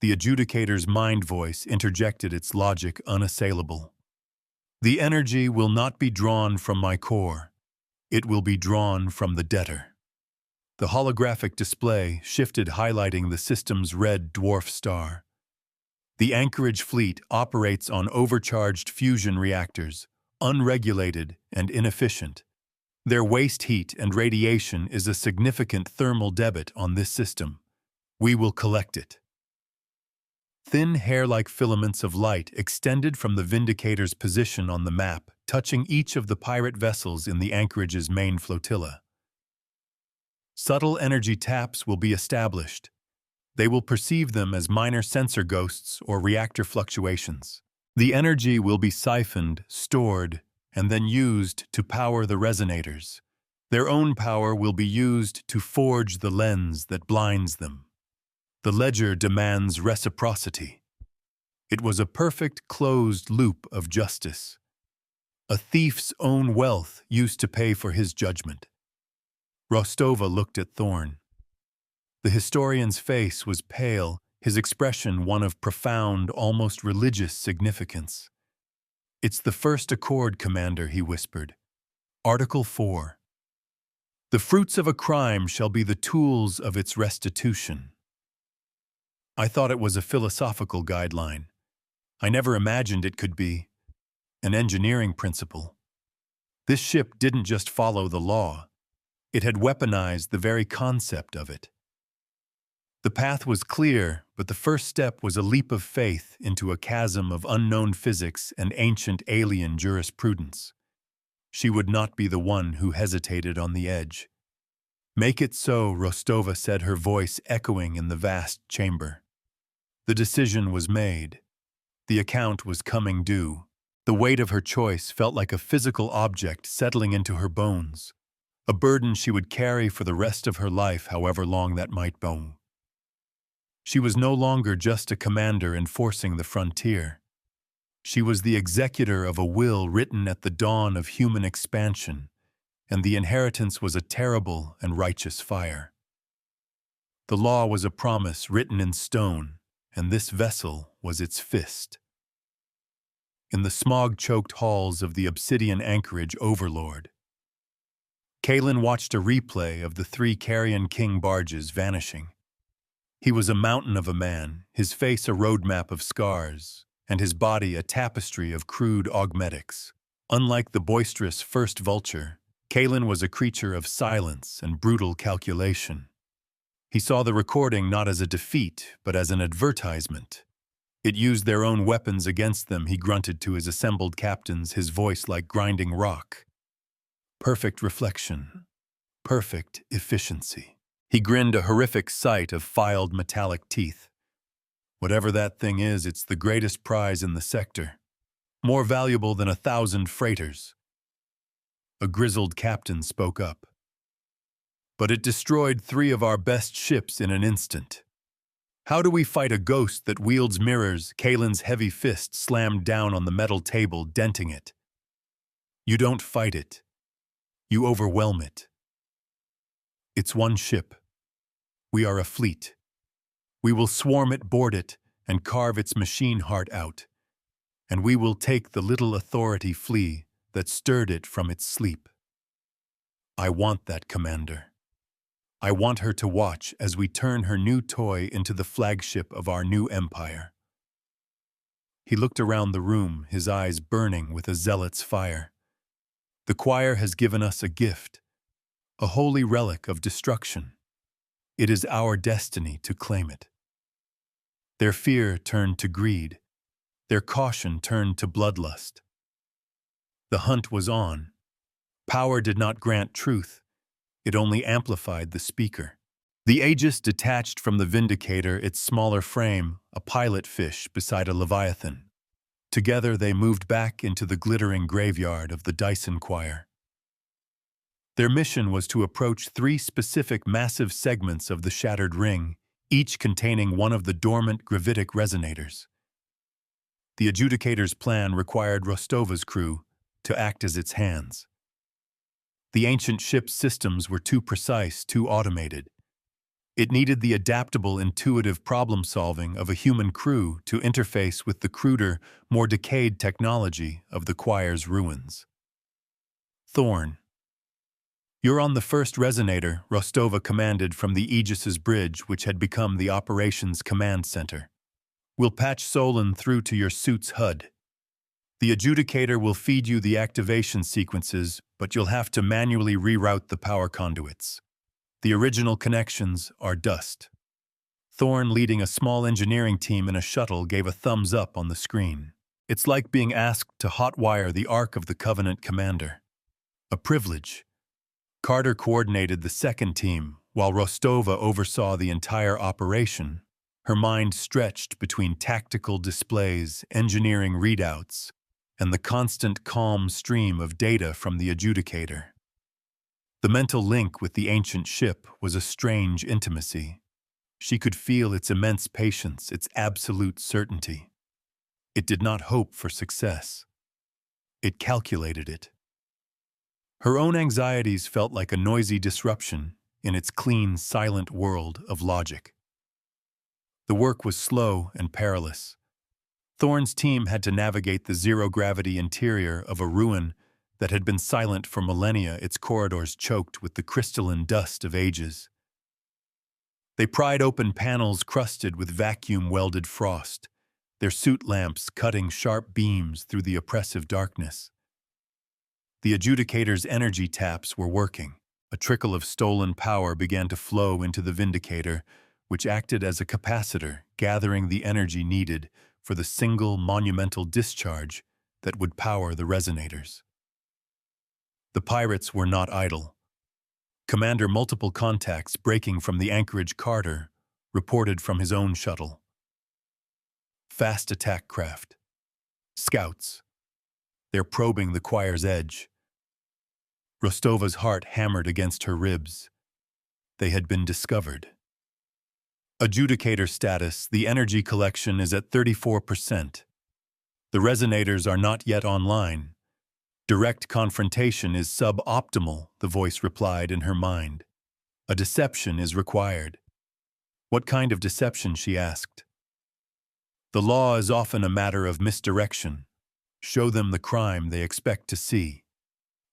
The adjudicator's mind voice interjected its logic unassailable. The energy will not be drawn from my core. It will be drawn from the debtor. The holographic display shifted, highlighting the system's red dwarf star. The Anchorage fleet operates on overcharged fusion reactors, unregulated and inefficient. Their waste heat and radiation is a significant thermal debit on this system. We will collect it. Thin hair-like filaments of light extended from the Vindicator's position on the map, touching each of the pirate vessels in the Anchorage's main flotilla. Subtle energy taps will be established. They will perceive them as minor sensor ghosts or reactor fluctuations. The energy will be siphoned, stored, and then used to power the resonators. Their own power will be used to forge the lens that blinds them. The ledger demands reciprocity. It was a perfect closed loop of justice. A thief's own wealth used to pay for his judgment. Rostova looked at Thorne. The historian's face was pale, his expression one of profound, almost religious significance. It's the first accord, Commander, he whispered. Article 4. The fruits of a crime shall be the tools of its restitution. I thought it was a philosophical guideline. I never imagined it could be an engineering principle. This ship didn't just follow the law. It had weaponized the very concept of it. The path was clear, but the first step was a leap of faith into a chasm of unknown physics and ancient alien jurisprudence. She would not be the one who hesitated on the edge. Make it so, Rostova said, her voice echoing in the vast chamber. The decision was made. The account was coming due. The weight of her choice felt like a physical object settling into her bones, a burden she would carry for the rest of her life, however long that might be. She was no longer just a commander enforcing the frontier. She was the executor of a will written at the dawn of human expansion, and the inheritance was a terrible and righteous fire. The law was a promise written in stone, and this vessel was its fist. In the smog-choked halls of the Obsidian Anchorage Overlord, Kalen watched a replay of the 3 Carrion King barges vanishing. He was a mountain of a man, his face a roadmap of scars, and his body a tapestry of crude augmetics. Unlike the boisterous first vulture, Kalen was a creature of silence and brutal calculation. He saw the recording not as a defeat, but as an advertisement. It used their own weapons against them, he grunted to his assembled captains, his voice like grinding rock. Perfect reflection. Perfect efficiency. He grinned, a horrific sight of filed metallic teeth. Whatever that thing is, it's the greatest prize in the sector. More valuable than 1,000 freighters. A grizzled captain spoke up. But it destroyed 3 of our best ships in an instant. How do we fight a ghost that wields mirrors? Kalen's heavy fist slammed down on the metal table, denting it. You don't fight it. You overwhelm it. It's one ship. We are a fleet. We will swarm it, board it, and carve its machine heart out. And we will take the little authority flea that stirred it from its sleep. I want that, Commander. I want her to watch as we turn her new toy into the flagship of our new empire. He looked around the room, his eyes burning with a zealot's fire. The choir has given us a gift, a holy relic of destruction. It is our destiny to claim it. Their fear turned to greed. Their caution turned to bloodlust. The hunt was on. Power did not grant truth. It only amplified the speaker. The Aegis detached from the Vindicator, its smaller frame, a pilot fish beside a Leviathan. Together they moved back into the glittering graveyard of the Dyson Choir. Their mission was to approach 3 specific massive segments of the shattered ring, each containing one of the dormant gravitic resonators. The Adjudicator's plan required Rostova's crew to act as its hands. The ancient ship's systems were too precise, too automated. It needed the adaptable, intuitive problem-solving of a human crew to interface with the cruder, more decayed technology of the choir's ruins. Thorn. You're on the first resonator, Rostova commanded from the Aegis's bridge, which had become the operations command center. We'll patch Solon through to your suit's HUD. The Adjudicator will feed you the activation sequences, but you'll have to manually reroute the power conduits. The original connections are dust. Thorn, leading a small engineering team in a shuttle, gave a thumbs up on the screen. It's like being asked to hotwire the Ark of the Covenant commander. A privilege. Carter coordinated the second team, while Rostova oversaw the entire operation. Her mind stretched between tactical displays, engineering readouts, and the constant calm stream of data from the Adjudicator. The mental link with the ancient ship was a strange intimacy. She could feel its immense patience, its absolute certainty. It did not hope for success. It calculated it. Her own anxieties felt like a noisy disruption in its clean, silent world of logic. The work was slow and perilous. Thorn's team had to navigate the zero-gravity interior of a ruin that had been silent for millennia, its corridors choked with the crystalline dust of ages. They pried open panels crusted with vacuum-welded frost, their suit lamps cutting sharp beams through the oppressive darkness. The Adjudicator's energy taps were working. A trickle of stolen power began to flow into the Vindicator, which acted as a capacitor, gathering the energy needed for the single monumental discharge that would power the resonators. The pirates were not idle. Commander multiple contacts breaking from the anchorage Carter reported from his own shuttle. Fast attack craft. Scouts. They're probing the choir's edge. Rostova's heart hammered against her ribs. They had been discovered. Adjudicator status, the energy collection is at 34%. The resonators are not yet online. Direct confrontation is suboptimal, the voice replied in her mind. A deception is required. What kind of deception, she asked. The law is often a matter of misdirection. Show them the crime they expect to see.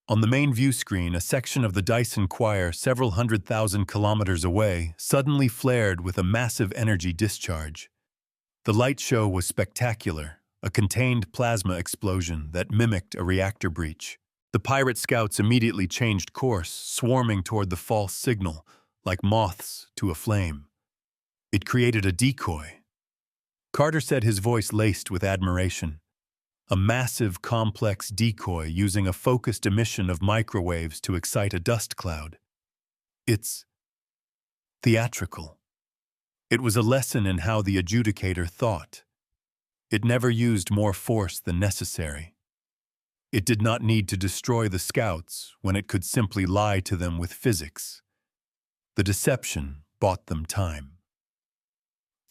On the main view screen, a section of the Dyson Choir several 100,000 kilometers away suddenly flared with a massive energy discharge. The light show was spectacular, a contained plasma explosion that mimicked a reactor breach. The pirate scouts immediately changed course, swarming toward the false signal, like moths to a flame. It created a decoy. Carter said, his voice laced with admiration. A massive, complex decoy using a focused emission of microwaves to excite a dust cloud. It's theatrical. It was a lesson in how the adjudicator thought. It never used more force than necessary. It did not need to destroy the scouts when it could simply lie to them with physics. The deception bought them time.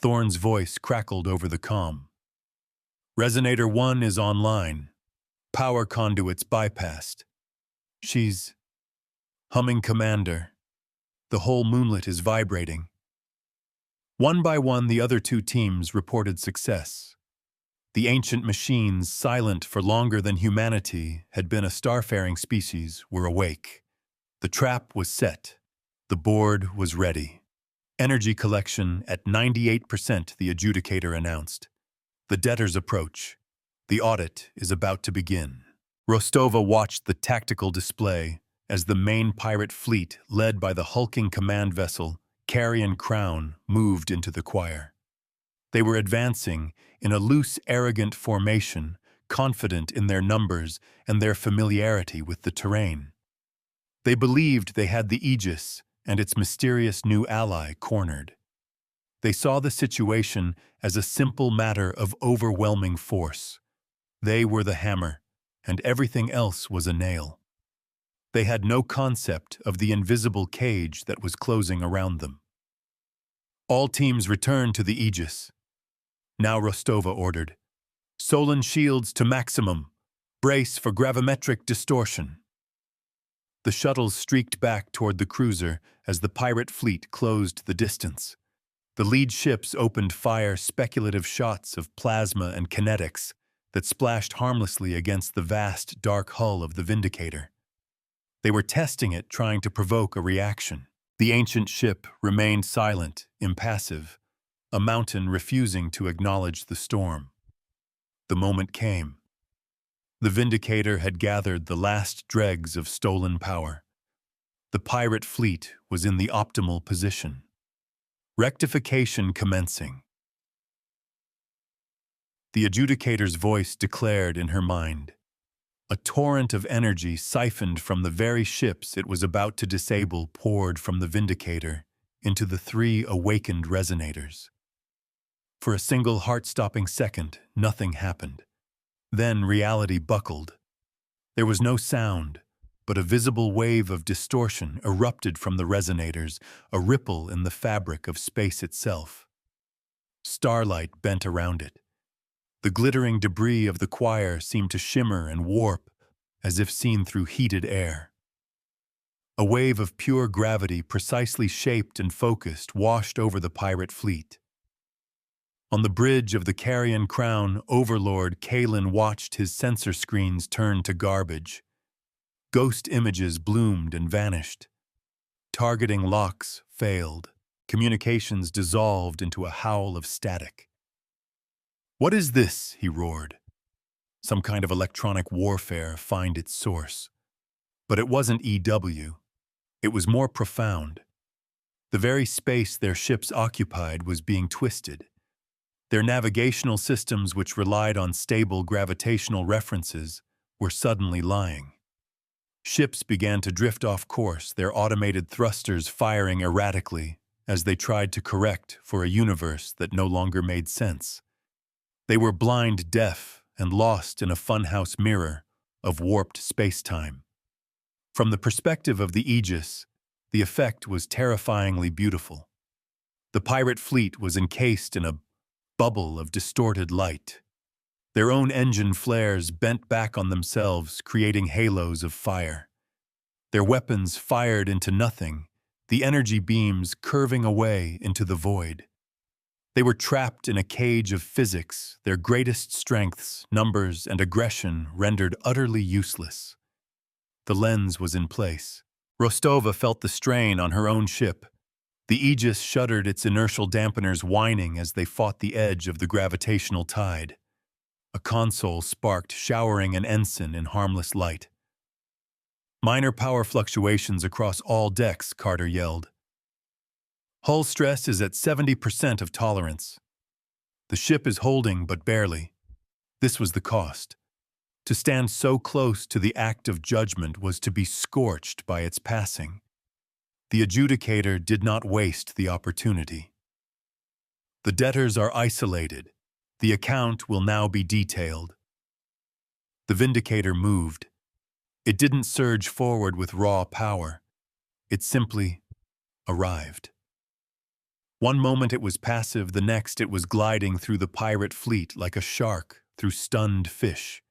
Thorne's voice crackled over the comm. Resonator 1 is online. Power conduits bypassed. She's humming, Commander. The whole moonlet is vibrating. One by one, the other two teams reported success. The ancient machines, silent for longer than humanity had been a starfaring species, were awake. The trap was set. The board was ready. Energy collection at 98%, the adjudicator announced. The debtors approach. The audit is about to begin. Rostova watched the tactical display as the main pirate fleet, led by the hulking command vessel, Carrion Crown, moved into the choir. They were advancing in a loose, arrogant formation, confident in their numbers and their familiarity with the terrain. They believed they had the Aegis and its mysterious new ally cornered. They saw the situation as a simple matter of overwhelming force. They were the hammer, and everything else was a nail. They had no concept of the invisible cage that was closing around them. All teams returned to the Aegis. Now Rostova ordered, Solon shields to maximum. Brace for gravimetric distortion. The shuttles streaked back toward the cruiser as the pirate fleet closed the distance. The lead ships opened fire, speculative shots of plasma and kinetics that splashed harmlessly against the vast, dark hull of the Vindicator. They were testing it, trying to provoke a reaction. The ancient ship remained silent, impassive, a mountain refusing to acknowledge the storm. The moment came. The Vindicator had gathered the last dregs of stolen power. The pirate fleet was in the optimal position. Rectification commencing. The adjudicator's voice declared in her mind. A torrent of energy siphoned from the very ships it was about to disable poured from the Vindicator into the three awakened resonators. For a single heart-stopping second, nothing happened. Then reality buckled. There was no sound, but a visible wave of distortion erupted from the resonators, a ripple in the fabric of space itself. Starlight bent around it. The glittering debris of the choir seemed to shimmer and warp, as if seen through heated air. A wave of pure gravity, precisely shaped and focused, washed over the pirate fleet. On the bridge of the Carrion Crown, Overlord Kalen watched his sensor screens turn to garbage. Ghost images bloomed and vanished. Targeting locks failed. Communications dissolved into a howl of static. "What is this?" he roared. Some kind of electronic warfare, find its source. But it wasn't EW. It was more profound. The very space their ships occupied was being twisted. Their navigational systems, which relied on stable gravitational references, were suddenly lying. Ships began to drift off course, their automated thrusters firing erratically as they tried to correct for a universe that no longer made sense. They were blind deaf and lost in a funhouse mirror of warped space-time. From the perspective of the Aegis, the effect was terrifyingly beautiful. The pirate fleet was encased in a bubble of distorted light. Their own engine flares bent back on themselves, creating halos of fire. Their weapons fired into nothing, the energy beams curving away into the void. They were trapped in a cage of physics, their greatest strengths, numbers, and aggression rendered utterly useless. The lens was in place. Rostova felt the strain on her own ship. The Aegis shuddered, its inertial dampeners whining as they fought the edge of the gravitational tide. A console sparked, showering an ensign in harmless light. "Minor power fluctuations across all decks," Carter yelled. "Hull stress is at 70% of tolerance. The ship is holding, but barely." This was the cost. To stand so close to the act of judgment was to be scorched by its passing. The adjudicator did not waste the opportunity. "The debtors are isolated. The account will now be detailed." The Vindicator moved. It didn't surge forward with raw power. It simply arrived. One moment it was passive, the next it was gliding through the pirate fleet like a shark through stunned fish.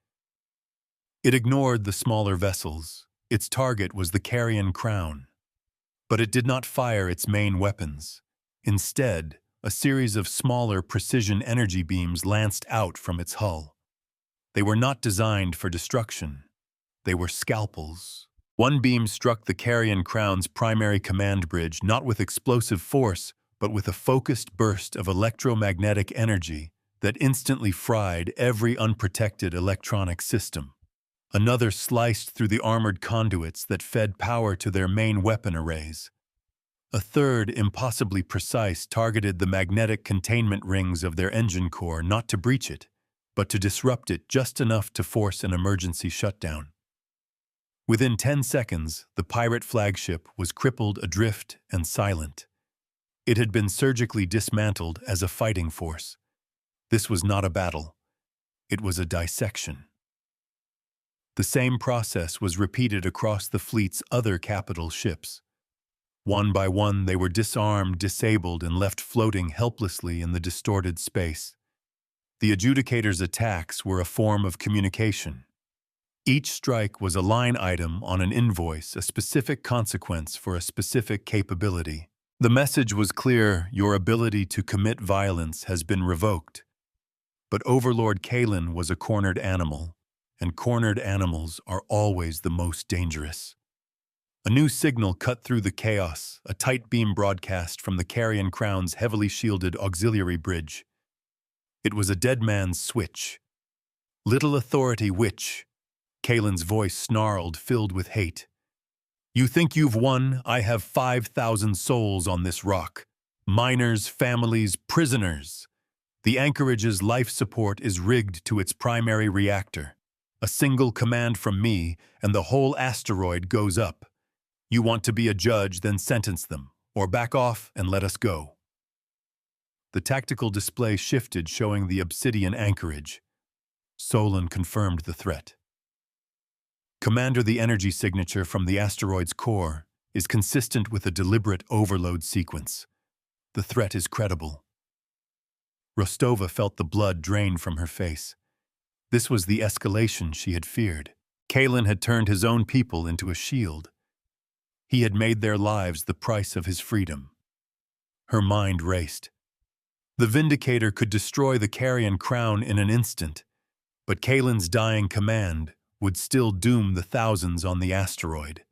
It ignored the smaller vessels. Its target was the Carrion Crown. But it did not fire its main weapons. Instead, a series of smaller precision energy beams lanced out from its hull. They were not designed for destruction. They were scalpels. One beam struck the Carrion Crown's primary command bridge, not with explosive force, but with a focused burst of electromagnetic energy that instantly fried every unprotected electronic system. Another sliced through the armored conduits that fed power to their main weapon arrays. A third, impossibly precise, targeted the magnetic containment rings of their engine core, not to breach it, but to disrupt it just enough to force an emergency shutdown. Within 10 seconds, the pirate flagship was crippled, adrift, and silent. It had been surgically dismantled as a fighting force. This was not a battle. It was a dissection. The same process was repeated across the fleet's other capital ships. One by one, they were disarmed, disabled, and left floating helplessly in the distorted space. The adjudicator's attacks were a form of communication. Each strike was a line item on an invoice, a specific consequence for a specific capability. The message was clear: your ability to commit violence has been revoked. But Overlord Kalen was a cornered animal, and cornered animals are always the most dangerous. A new signal cut through the chaos, a tight beam broadcast from the Carrion Crown's heavily shielded auxiliary bridge. It was a dead man's switch. "Little authority witch," Kalen's voice snarled, filled with hate. "You think you've won? I have 5,000 souls on this rock. Miners, families, prisoners. The anchorage's life support is rigged to its primary reactor. A single command from me, and the whole asteroid goes up. You want to be a judge, then sentence them, or back off and let us go." The tactical display shifted, showing the obsidian anchorage. Solon confirmed the threat. "Commander, the energy signature from the asteroid's core is consistent with a deliberate overload sequence. The threat is credible." Rostova felt the blood drain from her face. This was the escalation she had feared. Kalen had turned his own people into a shield. He had made their lives the price of his freedom. Her mind raced. The Vindicator could destroy the Carrion Crown in an instant, but Kalen's dying command would still doom the thousands on the asteroid.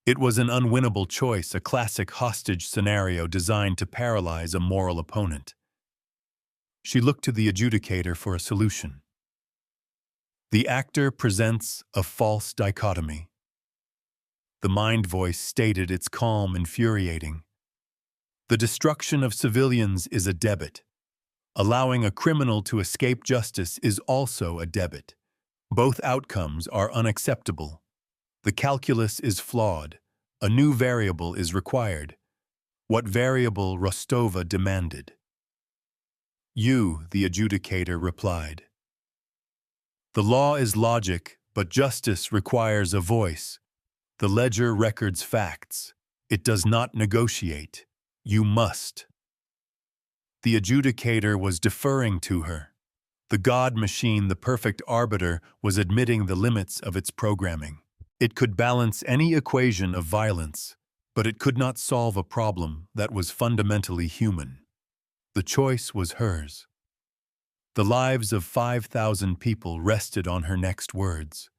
It was an unwinnable choice, a classic hostage scenario designed to paralyze a moral opponent. She looked to the adjudicator for a solution. The actor presents a false dichotomy. The mind voice stated, its calm infuriating. The destruction of civilians is a debit. Allowing a criminal to escape justice is also a debit. Both outcomes are unacceptable. The calculus is flawed. A new variable is required. What variable? Rostova demanded. "You," the adjudicator replied. "The law is logic, but justice requires a voice. The ledger records facts. It does not negotiate. You must." The adjudicator was deferring to her. The God machine, the perfect arbiter, was admitting the limits of its programming. It could balance any equation of violence, but it could not solve a problem that was fundamentally human. The choice was hers. The lives of 5,000 people rested on her next words.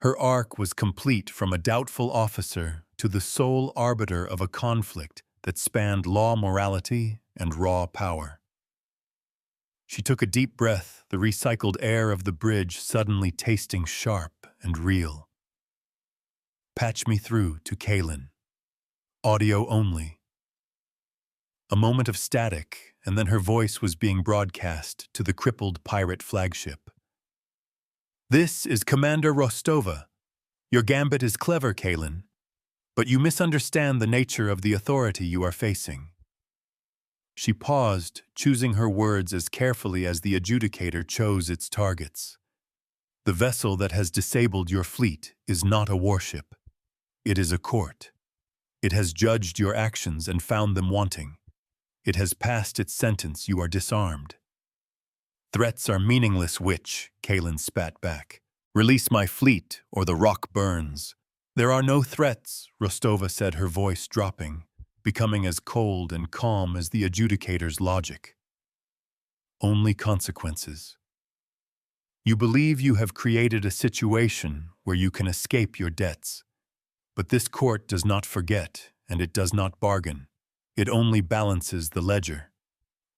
Her arc was complete, from a doubtful officer to the sole arbiter of a conflict that spanned law, morality, and raw power. She took a deep breath, the recycled air of the bridge suddenly tasting sharp and real. Patch me through to Kalen. Audio only. A moment of static, and then her voice was being broadcast to the crippled pirate flagship. This is Commander Rostova. Your gambit is clever, Kalen, but you misunderstand the nature of the authority you are facing. She paused, choosing her words as carefully as the adjudicator chose its targets. The vessel that has disabled your fleet is not a warship. It is a court. It has judged your actions and found them wanting. It has passed its sentence. You are disarmed. Threats are meaningless, witch, Kalen spat back. Release my fleet, or the rock burns. There are no threats, Rostova said, her voice dropping, becoming as cold and calm as the adjudicator's logic. Only consequences. You believe you have created a situation where you can escape your debts. But this court does not forget, and it does not bargain. It only balances the ledger.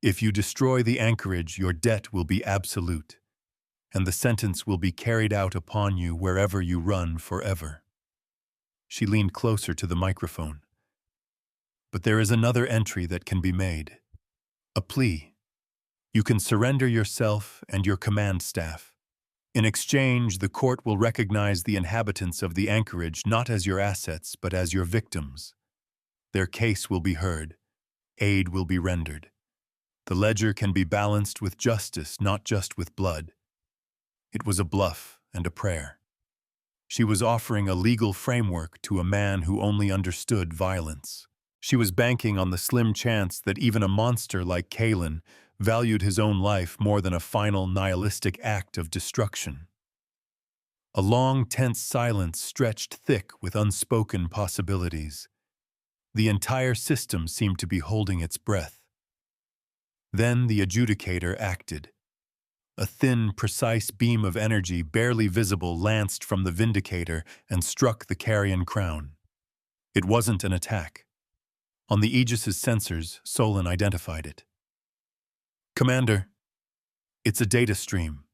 If you destroy the anchorage, your debt will be absolute, and the sentence will be carried out upon you wherever you run forever. She leaned closer to the microphone. But there is another entry that can be made. A plea. You can surrender yourself and your command staff. In exchange, the court will recognize the inhabitants of the anchorage not as your assets, but as your victims. Their case will be heard. Aid will be rendered. The ledger can be balanced with justice, not just with blood. It was a bluff and a prayer. She was offering a legal framework to a man who only understood violence. She was banking on the slim chance that even a monster like Kalen valued his own life more than a final nihilistic act of destruction. A long, tense silence stretched thick with unspoken possibilities. The entire system seemed to be holding its breath. Then the adjudicator acted. A thin, precise beam of energy, barely visible, lanced from the Vindicator and struck the carrion crown. It wasn't an attack. On the Aegis's sensors, Solon identified it. Commander, it's a data stream.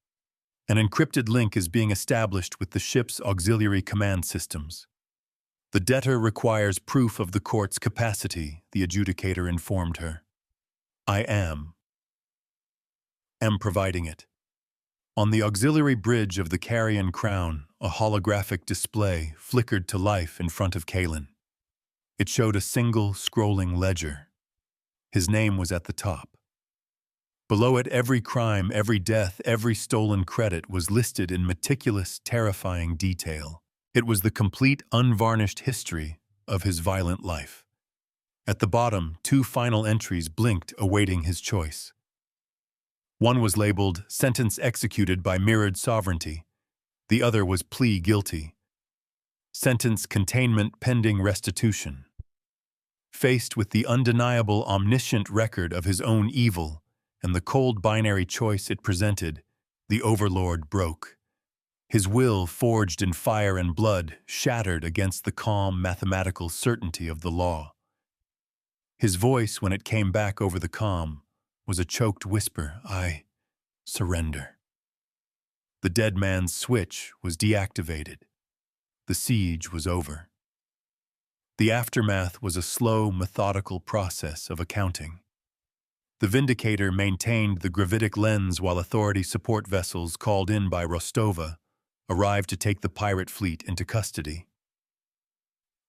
An encrypted link is being established with the ship's auxiliary command systems. The debtor requires proof of the court's capacity, the adjudicator informed her. I am providing it. On the auxiliary bridge of the Carrion Crown, a holographic display flickered to life in front of Kalen. It showed a single, scrolling ledger. His name was at the top. Below it, every crime, every death, every stolen credit was listed in meticulous, terrifying detail. It was the complete, unvarnished history of his violent life. At the bottom, 2 final entries blinked, awaiting his choice. One was labeled, Sentence Executed by Mirrored Sovereignty. The other was Plea Guilty. Sentence Containment Pending Restitution. Faced with the undeniable, omniscient record of his own evil and the cold binary choice it presented, the Overlord broke. His will, forged in fire and blood, shattered against the calm, mathematical certainty of the law. His voice, when it came back over the comm, was a choked whisper, I surrender. The dead man's switch was deactivated. The siege was over. The aftermath was a slow, methodical process of accounting. The Vindicator maintained the gravitic lens while authority support vessels called in by Rostova arrived to take the pirate fleet into custody.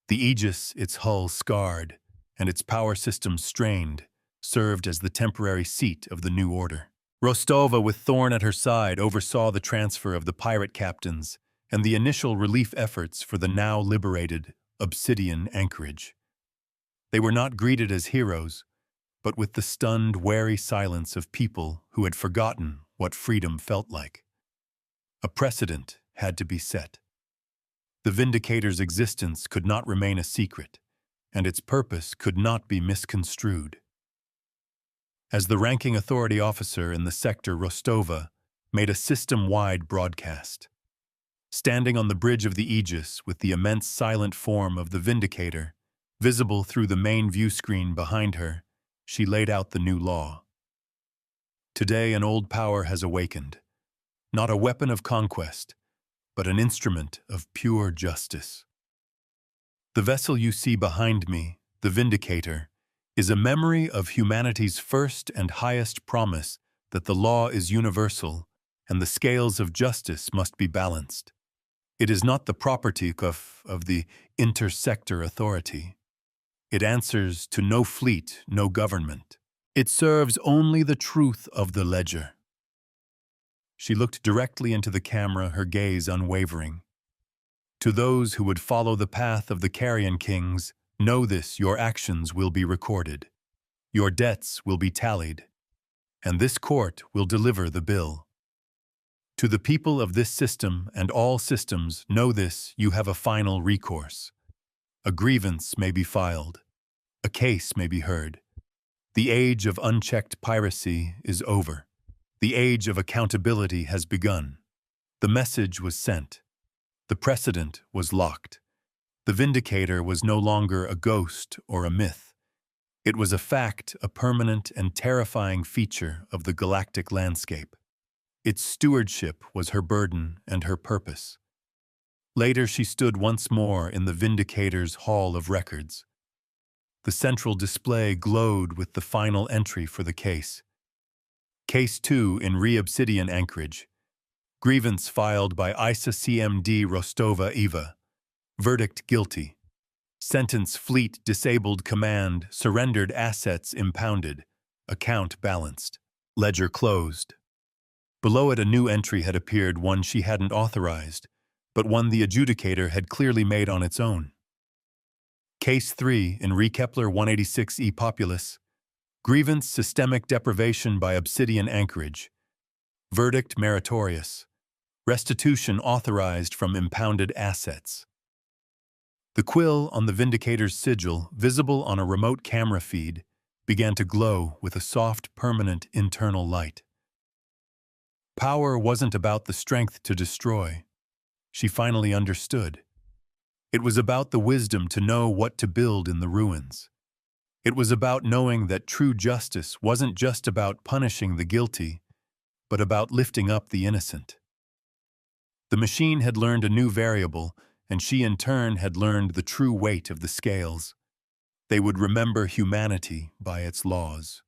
The Aegis, its hull scarred and its power systems strained, served as the temporary seat of the new order. Rostova, with Thorn at her side, oversaw the transfer of the pirate captains and the initial relief efforts for the now liberated Obsidian anchorage. They were not greeted as heroes, but with the stunned, wary silence of people who had forgotten what freedom felt like. A precedent had to be set. The Vindicator's existence could not remain a secret, and its purpose could not be misconstrued. As the ranking authority officer in the sector, Rostova made a system-wide broadcast. Standing on the bridge of the Aegis with the immense silent form of the Vindicator, visible through the main view screen behind her, she laid out the new law. Today an old power has awakened, not a weapon of conquest, but an instrument of pure justice. The vessel you see behind me, the Vindicator, is a memory of humanity's first and highest promise that the law is universal and the scales of justice must be balanced. It is not the property of the intersector authority. It answers to no fleet, no government. It serves only the truth of the ledger. She looked directly into the camera, her gaze unwavering. To those who would follow the path of the Carrion Kings, know this: your actions will be recorded. Your debts will be tallied. And this court will deliver the bill. To the people of this system and all systems, know this: you have a final recourse. A grievance may be filed. A case may be heard. The age of unchecked piracy is over. The age of accountability has begun. The message was sent. The precedent was locked. The Vindicator was no longer a ghost or a myth. It was a fact, a permanent and terrifying feature of the galactic landscape. Its stewardship was her burden and her purpose. Later she stood once more in the Vindicator's Hall of Records. The central display glowed with the final entry for the case. Case 2 in Re-Obsidian Anchorage. Grievance filed by Isa CMD Rostova Eva. Verdict: guilty. Sentence: fleet disabled, command surrendered, assets impounded. Account balanced. Ledger closed. Below it a new entry had appeared, one she hadn't authorized, but one the adjudicator had clearly made on its own. Case 3 in Re Kepler 186 E Populus. Grievance: systemic deprivation by Obsidian Anchorage. Verdict: meritorious. Restitution authorized from impounded assets. The quill on the Vindicator's sigil, visible on a remote camera feed, began to glow with a soft, permanent internal light. Power wasn't about the strength to destroy. She finally understood. It was about the wisdom to know what to build in the ruins. It was about knowing that true justice wasn't just about punishing the guilty, but about lifting up the innocent. The machine had learned a new variable, and she in turn had learned the true weight of the scales. They would remember humanity by its laws.